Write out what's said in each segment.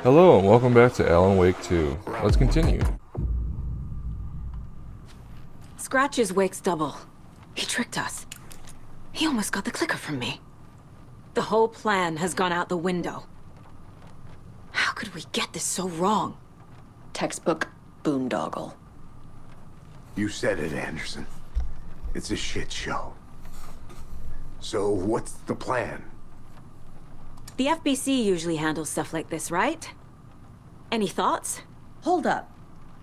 Hello and welcome back to Alan Wake 2. Let's continue. Scratch's Wake's double. He tricked us. He almost got the clicker from me. The whole plan has gone out the window. How could we get this so wrong? Textbook boondoggle. You said it, Anderson. It's a shit show. So what's the plan? The FBC usually handles stuff like this, right? Any thoughts? Hold up.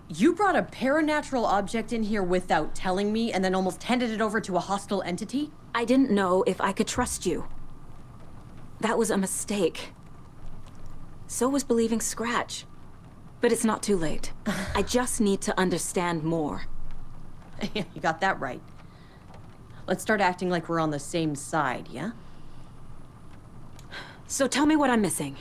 You brought a paranatural object in here without telling me and then almost handed it over to a hostile entity? I didn't know if I could trust you. That was a mistake. So was believing Scratch. But it's not too late. I just need to understand more. You got that right. Let's start acting like we're on the same side, yeah? So tell me what I'm missing.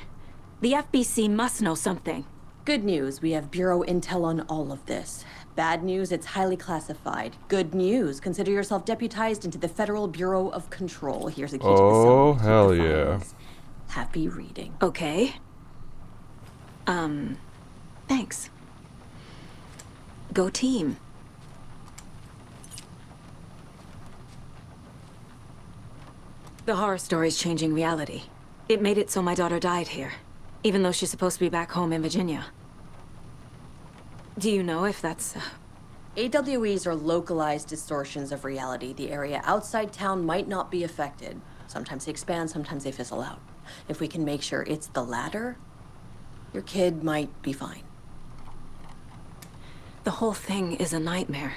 The FBC must know something. Good news, we have Bureau intel on all of this. Bad news, it's highly classified. Good news, consider yourself deputized into the Federal Bureau of Control. Here's a key to the cell. Oh, hell yeah. Happy reading. Okay. Thanks. Go team. The horror story's changing reality. It made it so my daughter died here, even though she's supposed to be back home in Virginia. Do you know if that's... AWEs are localized distortions of reality. The area outside town might not be affected. Sometimes they expand, sometimes they fizzle out. If we can make sure it's the latter, your kid might be fine. The whole thing is a nightmare.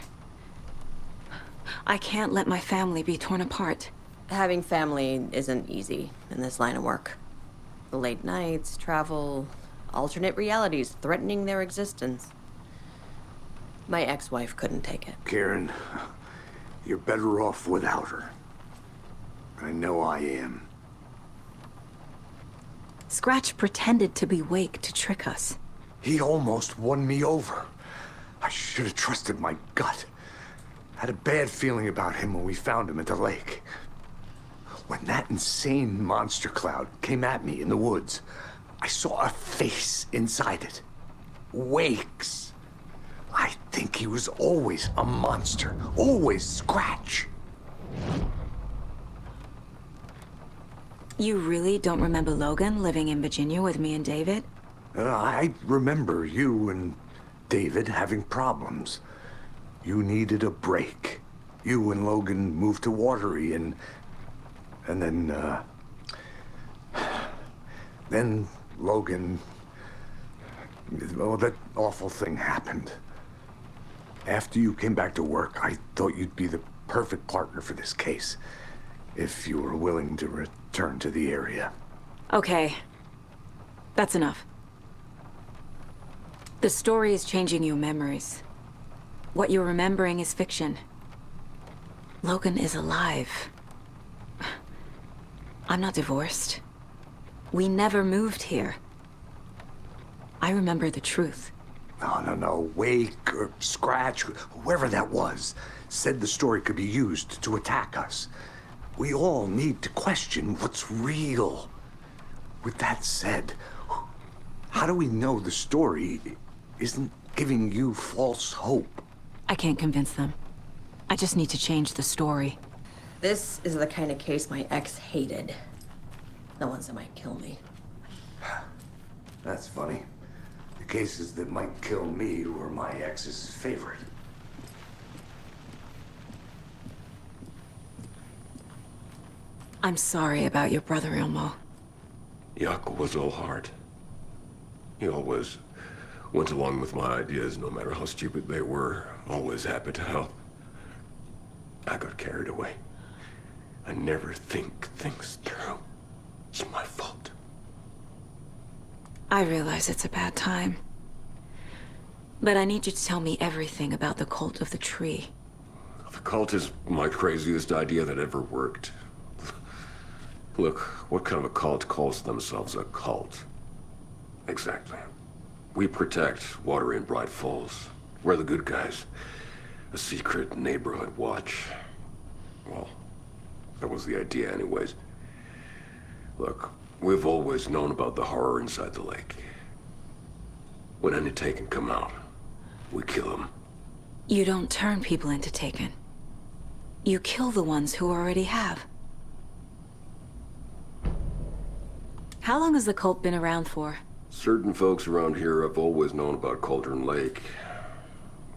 I can't let my family be torn apart. Having family isn't easy in this line of work. The late nights, travel, alternate realities threatening their existence. My ex-wife couldn't take it. Karen, you're better off without her. I know I am. Scratch pretended to be Wake to trick us. He almost won me over. I should have trusted my gut. Had a bad feeling about him when we found him at the lake. When that insane monster cloud came at me in the woods, I saw a face inside it. Wake's. I think he was always a monster. Always Scratch. You really don't remember Logan living in Virginia with me and David? I remember you and David having problems. You needed a break. You and Logan moved to Watery and then Logan, well, that awful thing happened. After you came back to work, I thought you'd be the perfect partner for this case, if you were willing to return to the area. Okay. That's enough. The story is changing your memories. What you're remembering is fiction. Logan is alive. I'm not divorced. We never moved here. I remember the truth. No. Wake or Scratch, whoever that was, said the story could be used to attack us. We all need to question what's real. With that said, how do we know the story isn't giving you false hope? I can't convince them. I just need to change the story. This is the kind of case my ex hated. The ones that might kill me. That's funny. The cases that might kill me were my ex's favorite. I'm sorry about your brother, Ilmo. Yaakov was all heart. He always went along with my ideas, no matter how stupid they were. Always happy to help. I got carried away. I never think things through. It's my fault. I realize it's a bad time. But I need you to tell me everything about the cult of the tree. The cult is my craziest idea that ever worked. Look, what kind of a cult calls themselves a cult? Exactly. We protect water in Bright Falls. We're the good guys. A secret neighborhood watch. Well, that was the idea anyways. Look, we've always known about the horror inside the lake. When any Taken come out, we kill them. You don't turn people into Taken. You kill the ones who already have. How long has the cult been around for? Certain folks around here have always known about Cauldron Lake.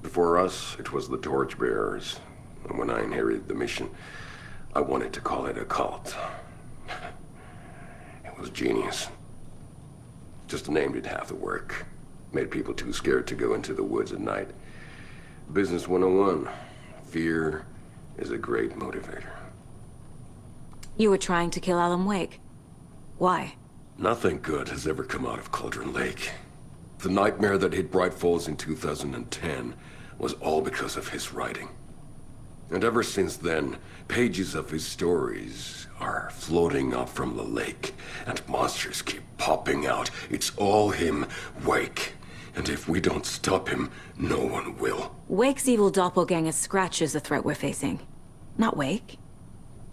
Before us, it was the Torchbearers. And when I inherited the mission, I wanted to call it a cult. It was genius. Just a name did half the work. Made people too scared to go into the woods at night. Business 101. Fear is a great motivator. You were trying to kill Alan Wake. Why? Nothing good has ever come out of Cauldron Lake. The nightmare that hit Bright Falls in 2010 was all because of his writing. And ever since then, pages of his stories are floating up from the lake, and monsters keep popping out. It's all him, Wake. And if we don't stop him, no one will. Wake's evil doppelganger Scratch is the threat we're facing, not Wake.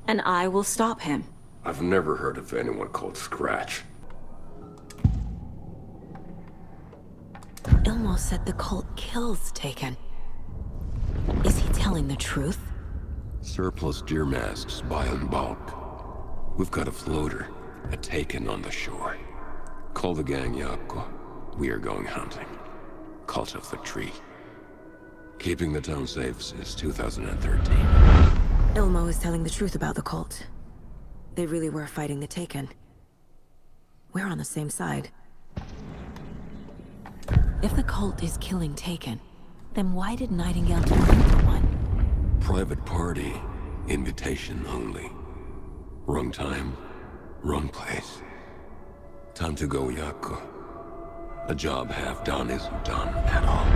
And I will stop him. I've never heard of anyone called Scratch. Ilmo said the cult kills Taken. Is he telling the truth? Surplus deer masks buy in bulk. We've got a floater, a Taken on the shore. Call the gang, Yako. We are going hunting. Cult of the Tree. Keeping the town safe since 2013. Ilmo is telling the truth about the cult. They really were fighting the Taken. We're on the same side. If the cult is killing Taken, then why did Nightingale turn into one? Private party. Invitation only. Wrong time. Wrong place. Time to go, Yako. A job half done isn't done at all.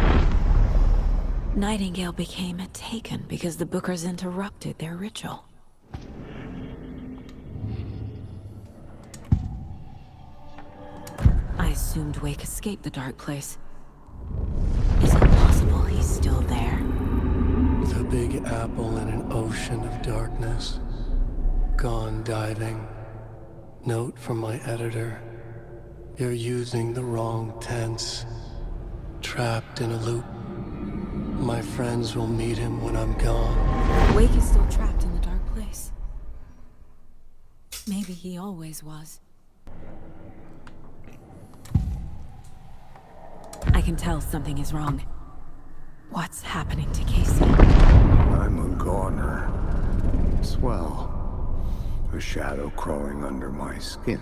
Nightingale became a Taken because the Bookers interrupted their ritual. I assumed Wake escaped the dark place. Is it possible he's still there? The big apple in an ocean of darkness. Gone diving. Note from my editor. You're using the wrong tense. Trapped in a loop. My friends will meet him when I'm gone. Wake is still trapped in the dark place. Maybe he always was. I can tell something is wrong. What's happening to Casey? I'm a goner. Swell. A shadow crawling under my skin.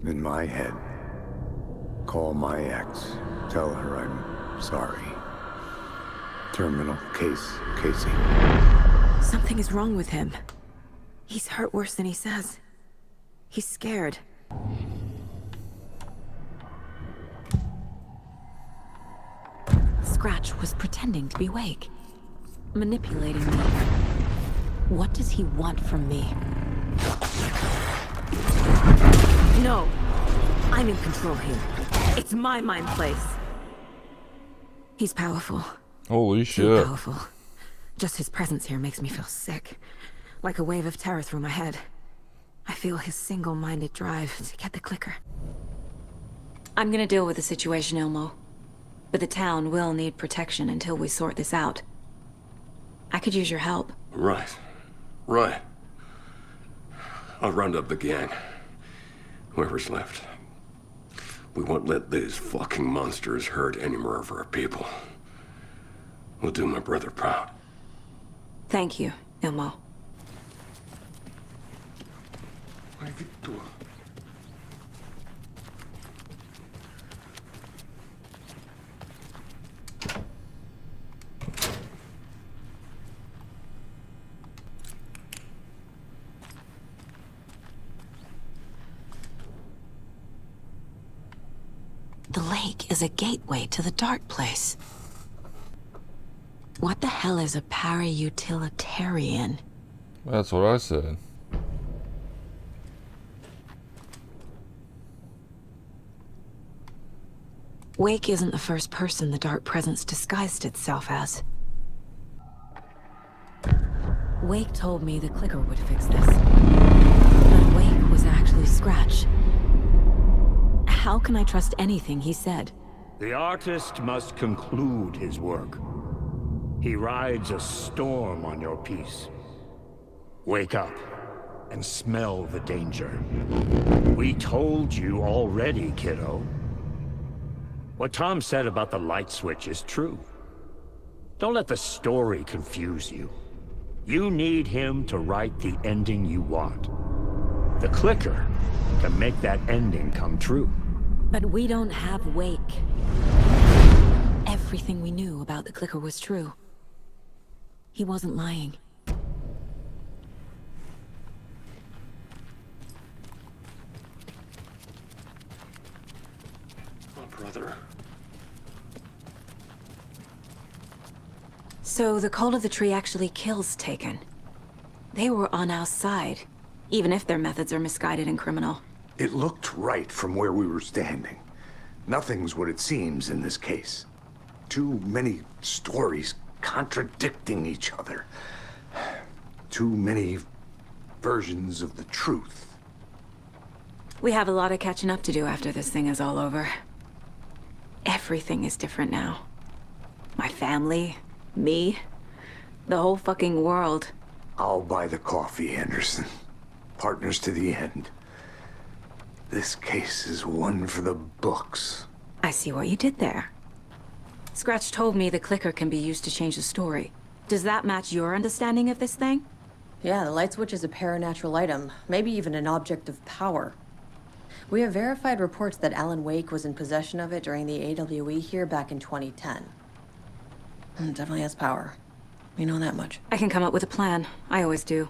In my head. Call my ex. Tell her I'm sorry. Terminal case, Casey. Something is wrong with him. He's hurt worse than he says. He's scared. Scratch was pretending to be Wake. Manipulating me. What does he want from me? No! I'm in control here. It's my mind place. He's powerful. Holy Too shit. powerful. Just his presence here makes me feel sick. Like a wave of terror through my head. I feel his single-minded drive to get the clicker. I'm gonna deal with the situation, Ilmo. But the town will need protection until we sort this out. I could use your help. Right. Right. I'll round up the gang. Whoever's left. We won't let these fucking monsters hurt any more of our people. We'll do my brother proud. Thank you, Ilmo. The lake is a gateway to the dark place. What the hell is a para-utilitarian? That's what I said. Wake isn't the first person the dark presence disguised itself as. Wake told me the clicker would fix this. But Wake was actually Scratch. How can I trust anything he said? The artist must conclude his work. He rides a storm on your piece. Wake up and smell the danger. We told you already, kiddo. What Tom said about the light switch is true. Don't let the story confuse you. You need him to write the ending you want. The clicker can make that ending come true. But we don't have Wake. Everything we knew about the clicker was true. He wasn't lying. Oh, brother. So the cult of the tree actually kills Taken. They were on our side, even if their methods are misguided and criminal. It looked right from where we were standing. Nothing's what it seems in this case. Too many stories contradicting each other. Too many versions of the truth. We have a lot of catching up to do after this thing is all over. Everything is different now. My family, me, the whole fucking world. I'll buy the coffee, Anderson. Partners to the end. This case is one for the books. I see what you did there. Scratch told me the clicker can be used to change the story. Does that match your understanding of this thing? Yeah, the light switch is a paranatural item, maybe even an object of power. We have verified reports that Alan Wake was in possession of it during the AWE here back in 2010. It definitely has power. We know that much. I can come up with a plan. I always do.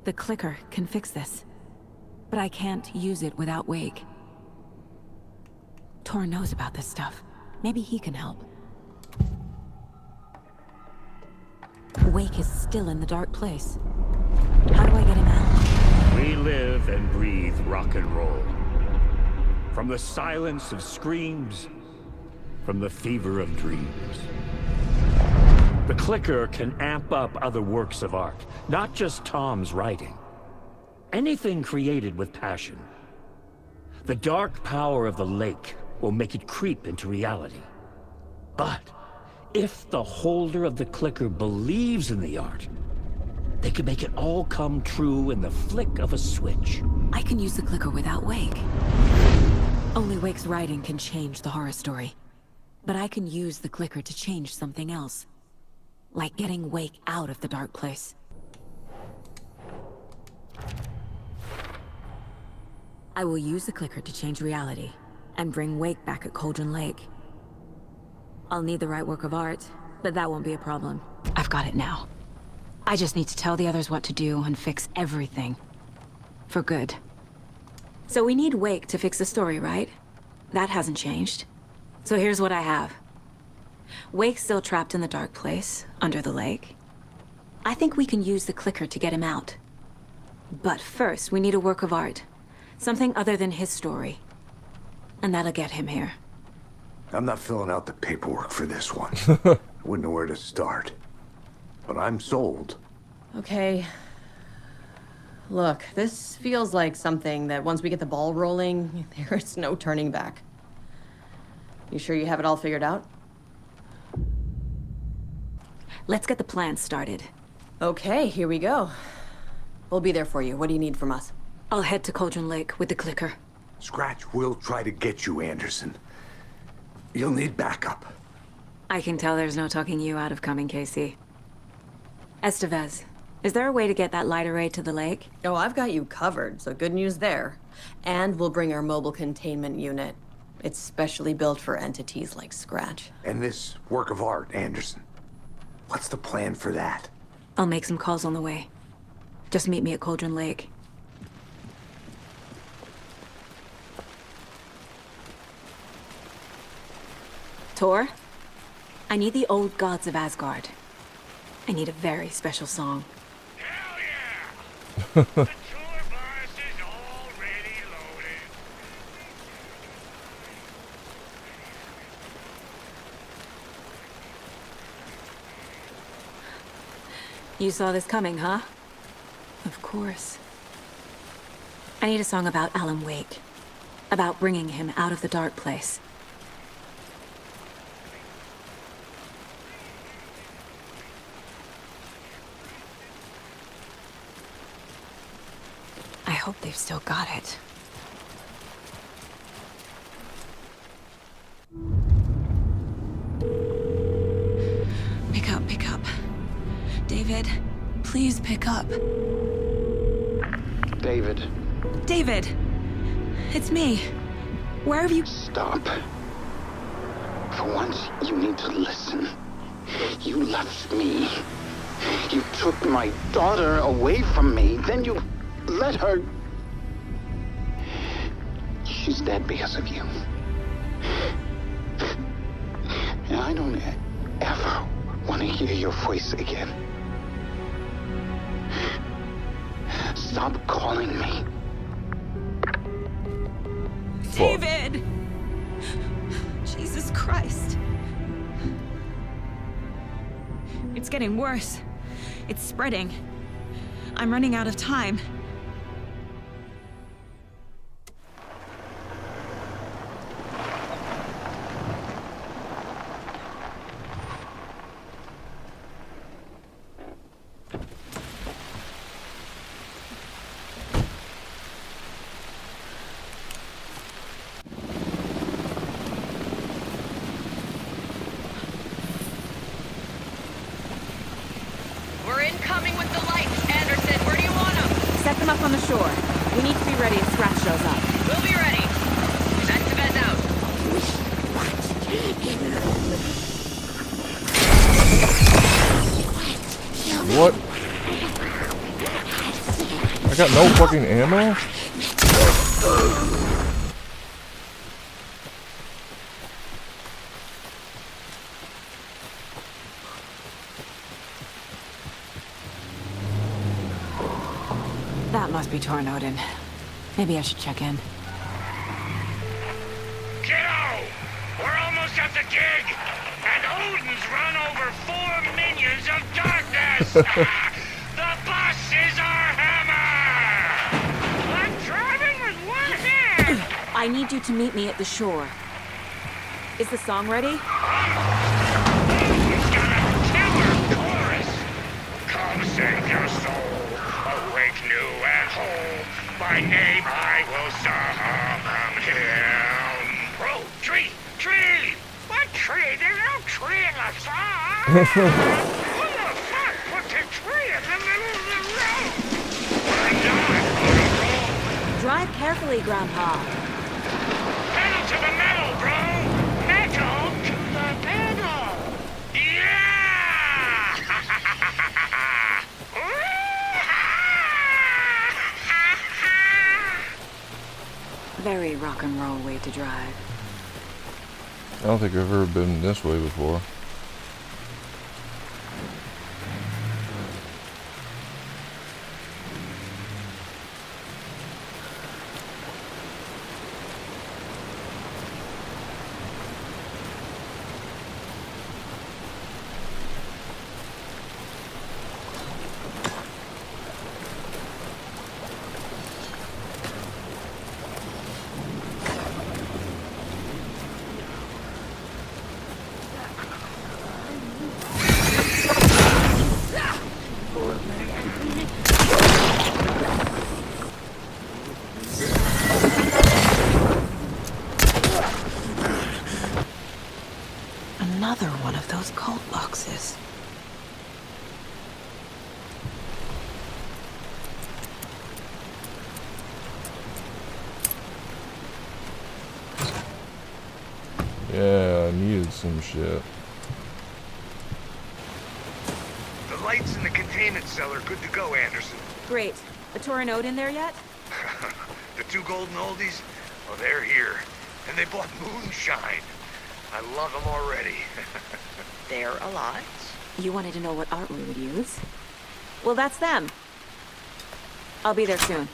The clicker can fix this. But I can't use it without Wake. Tor knows about this stuff. Maybe he can help. Wake is still in the dark place. How do I get him out? We live and breathe rock and roll. From the silence of screams, from the fever of dreams. The clicker can amp up other works of art, not just Tom's writing. Anything created with passion. The dark power of the lake will make it creep into reality. But if the holder of the clicker believes in the art, they can make it all come true in the flick of a switch. I can use the clicker without Wake. Only Wake's writing can change the horror story. But I can use the clicker to change something else. Like getting Wake out of the dark place. I will use the clicker to change reality, and bring Wake back at Cauldron Lake. I'll need the right work of art, but that won't be a problem. I've got it now. I just need to tell the others what to do and fix everything. For good. So we need Wake to fix the story, right? That hasn't changed. So here's what I have. Wake's still trapped in the dark place, under the lake. I think we can use the clicker to get him out. But first, we need a work of art. Something other than his story. And that'll get him here. I'm not filling out the paperwork for this one. Wouldn't know where to start. But I'm sold. Okay. Look, this feels like something that once we get the ball rolling, there's no turning back. You sure you have it all figured out? Let's get the plan started. Okay, here we go. We'll be there for you. What do you need from us? I'll head to Cauldron Lake with the clicker. Scratch will try to get you, Anderson. You'll need backup. I can tell there's no talking you out of coming, Casey. Estevez, is there a way to get that light array to the lake? Oh, I've got you covered, so good news there. And we'll bring our mobile containment unit. It's specially built for entities like Scratch. And this work of art, Anderson. What's the plan for that? I'll make some calls on the way. Just meet me at Cauldron Lake. Tor, I need the old gods of Asgard. I need a very special song. Hell yeah! The tour bus is already loaded. You saw this coming, huh? course. I need a song about Alan Wake. About bringing him out of the dark place. I hope they've still got it. Pick up, pick up. David, please pick up. David. David! It's me. Where have you... Stop. For once, you need to listen. You left me. You took my daughter away from me, then you let her... She's dead because of you. And I don't ever want to hear your voice again. Stop calling me. David! Jesus Christ. It's getting worse. It's spreading. I'm running out of time. We're incoming with the lights, Anderson. Where do you want them? Set them up on the shore. We need to be ready if Scratch shows up. We'll be ready. Send the beds out. What? I got no fucking ammo? That must be Tornodin. Maybe I should check in. Kiddo! We're almost at the gig! And Odin's run over 4 minions of darkness! The bus is our hammer! I'm driving with one hand! I need you to meet me at the shore. Is the song ready? Odin's got a killer chorus! Come save your soul, awake new and whole. By name I will summon him. Bro, tree! Tree! What tree? There's no tree in the song! Who the fuck put the tree in the middle of the road? We're not on a roll. Drive carefully, Grandpa. Pedal to the metal, bro! Metal to the pedal! Yeah! Very rock and roll way to drive. I don't think I've ever been this way before. Another one of those cult boxes. Yeah, I needed some shit. The lights in the containment cell are good to go, Anderson. Great. A Tornode in there yet? The 2 golden oldies? Oh, they're here. And they bought moonshine. I love them already. They're a lot. You wanted to know what art we would use? Well, that's them. I'll be there soon.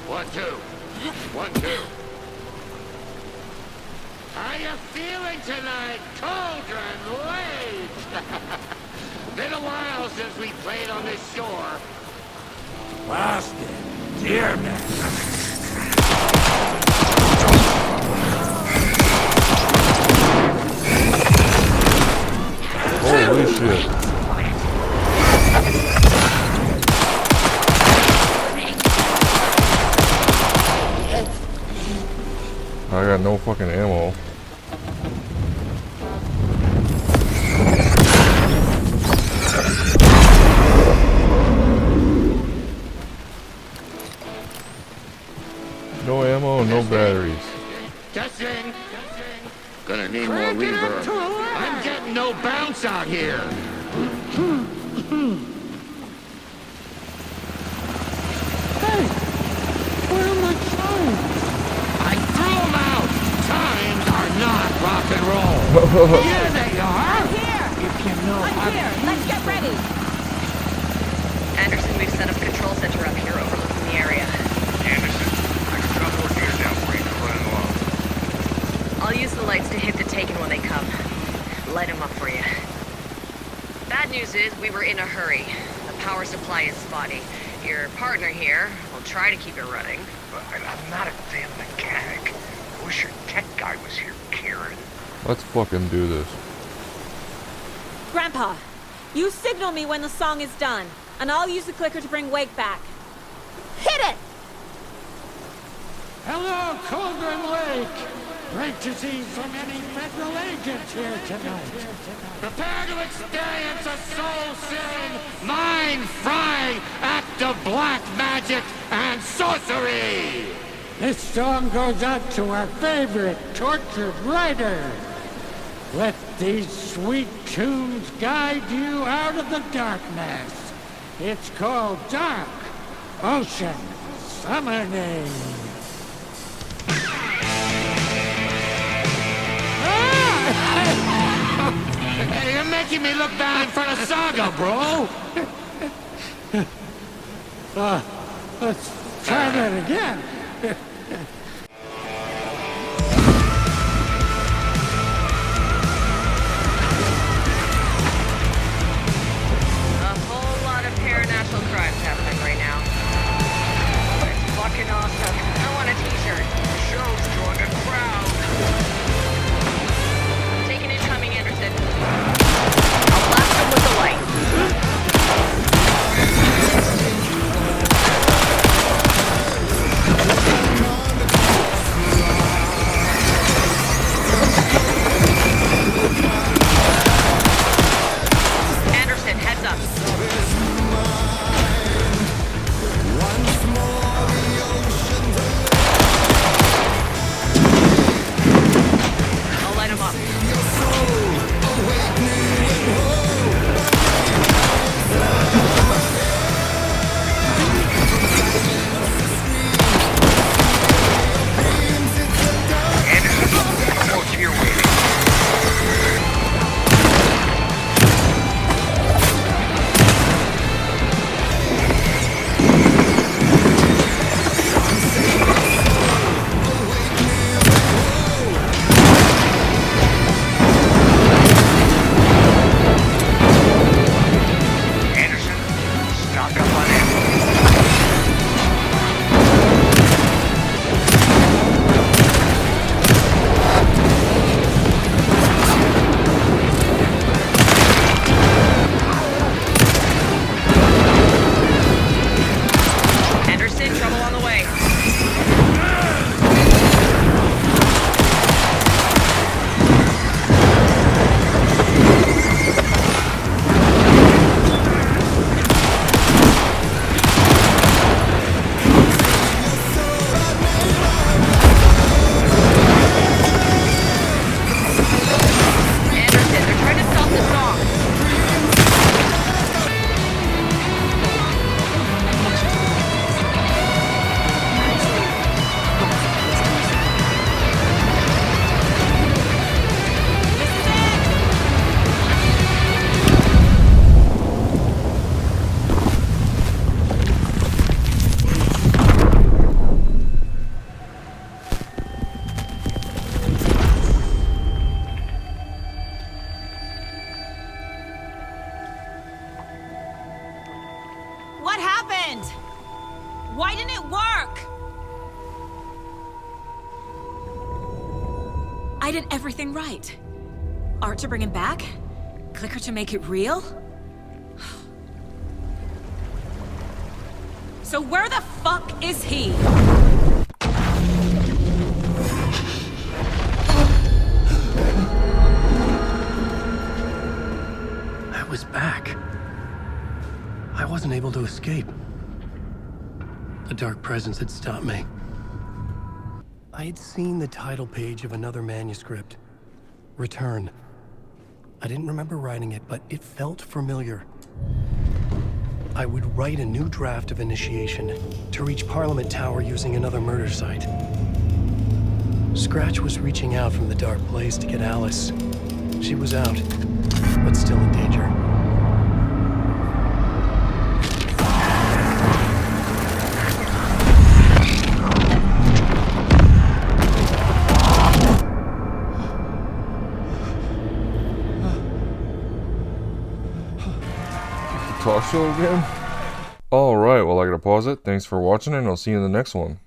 1, 2. 1, 2. How you feeling tonight, Cauldron Lake? Been a while since we played on this shore. Blasted dear man. Holy shit. I got no fucking ammo. No ammo, no batteries. Testing. Gonna need more reverb. I'm getting no bounce out here. Hey, where are my chimes? I threw them out. Times are not rock and roll. Here they are. Here! If you know I'm here! Let's get ready! Anderson, we've set up a control center up here overlooking the area. Anderson, I can drop more gears down for you. They're running low. I'll use the lights to hit the Taken when they come. Light them up for you. Bad news is we were in a hurry. The power supply is spotty. Your partner here will try to keep it running. But I'm not a damn mechanic. I wish your tech guy was here, Karen. Let's fucking do this. Grandpa, you signal me when the song is done, and I'll use the clicker to bring Wake back. Hit it! Hello, Cauldron Lake. Great to see so many federal agents here tonight. Prepare to experience a soul-searing, mind-frying act of black magic and sorcery! This song goes out to our favorite tortured writer. Let these sweet tunes guide you out of the darkness. It's called Dark Ocean Summoning. Hey, you're making me look bad in front of Saga, bro! Let's try that again. A whole lot of paranational crimes happening right now. It's fucking awesome. I want a t-shirt. Show's drawing a crowd. Taking incoming, Anderson. I'll blast them with the light. What happened? Why didn't it work? I did everything right. Art to bring him back? Clicker to make it real? So where the fuck is he? I was back. I wasn't able to escape. The dark presence had stopped me. I had seen the title page of another manuscript. Return. I didn't remember writing it, but it felt familiar. I would write a new draft of initiation to reach Parliament Tower using another murder site. Scratch was reaching out from the dark place to get Alice. She was out, but still in danger. Talk show again? Alright, well I gotta pause it. Thanks for watching and I'll see you in the next one.